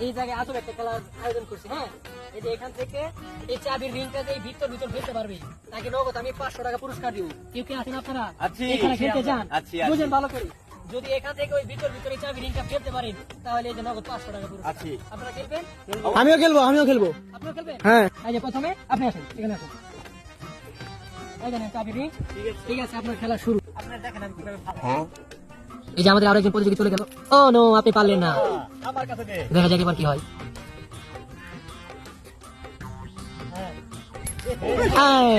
এই জায়গায় আসলে একটা খেলার আয়োজন করছি। হ্যাঁ, এই যে এখান থেকে এই চাবির রিংটা যে ভিতর ফেলতে পারবে তাকে নগদ আমি 500 টাকা পুরস্কার দিব। কেউ কি আছেন আপনারা এখানে খেলতে চান? বুঝেন ভালো করে, যদি এখান থেকে ওই ভিতরে চাবি রিংটা ফেলতে পারেন তাহলে এই যে নগদ 500 টাকা পুরস্কার। আপনারা খেলবেন? আমিও খেলবো। আপনিও খেলবেন? হ্যাঁ। এই যে প্রথমে আপনি আসেন, এখানে আসেন। এখানে চাবি রিং। ঠিক আছে, আপনার খেলা শুরু। আপনারা দেখেন আমি কিভাবে ফালাই। এই যে আমাদের আরেকজন প্রতিযোগী চলে গেল। ও নো, আপনি পারলেন না। আমার কাছে দে। দেখা যাক এবার কি হয়। হ্যাঁ,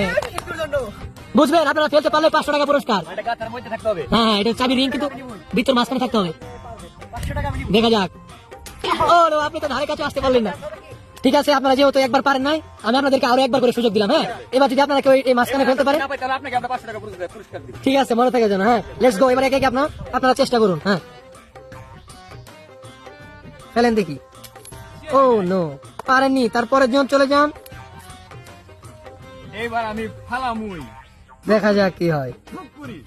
বুঝবেন, আপনারা ফেলতে পারলে 500 টাকা পুরস্কার। এটা গাথার মধ্যে থাকতে হবে। হ্যাঁ, এটা চাবি রিং কিন্তু ভিতর মাঝখানে থাকতে হবে। 500 টাকা আমি দিব। দেখা যাক। ও নো, আপনি তো ধারে কাছে আসতে পারলেন না। ঠিক আছে, আপনারা যেহেতু একবার পারেন নাই, আমি আপনাদেরকে আরো একবার করে সুযোগ দিলাম। হ্যাঁ, এবার যদি আপনারা কেউ এই মাঝখানে ফেলতে পারেন, না পাই তাহলে আপনাকে আমরা 500 টাকা পুরস্কার দিব। ঠিক আছে, মনে থাকে যেন। হ্যাঁ, লেটস গো। এবার একে একে আপনারা চেষ্টা করুন। হ্যাঁ, ফেলেন দেখি। ও নো, পারেননি। তারপরের জন চলে যান। এইবার আমি ফালামুই। দেখা যাক কি হয়। পুরি।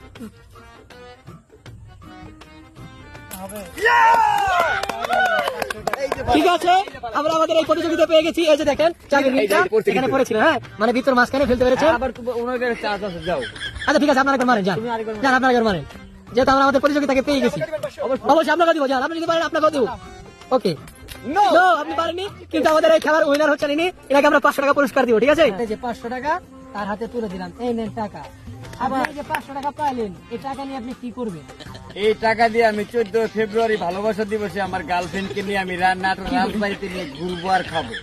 ঠিক আছে, আমরা আমাদের এই প্রতিযোগিতা পেয়ে গেছি। এই যে দেখেন চাবির রিংটা এখানে পড়েছিল। হ্যাঁ, মানে ভিতর মাঝখানে ফেলতে পেরেছে। আবার ওনার কাছে চার্জ আছে, যাও। আচ্ছা ঠিক আছে, আপনারা একবার মারেন, যান যান, আপনারা একবার মারেন। যেহেতু আমরা আমাদের প্রতিযোগিতাকে পেয়ে গেছি, অবশ্যই আপনাকে দিব। যান, আপনি যদি পারেন আপনাকে দিব। ওকে, নো, আপনি পারেননি, কিন্তু আমাদের এই খেলার উইনার হচ্ছেন ইনি। এনাকে আমরা 500 টাকা পুরস্কার দিব। ঠিক আছে, এই যে 500 টাকা তার হাতে তুলে দিলাম। এই নেন টাকা। আবার এই যে 500 টাকা পাইলেন, এই টাকা নিয়ে আপনি কি করবেন? এই টাকা দিয়ে আমি 14 ফেব্রুয়ারি ভালোবাসা দিবসে আমার গার্লফ্রেন্ডকে নিয়ে আমি রাজবাড়িতে নিয়ে ঘুরবো আর খাবো।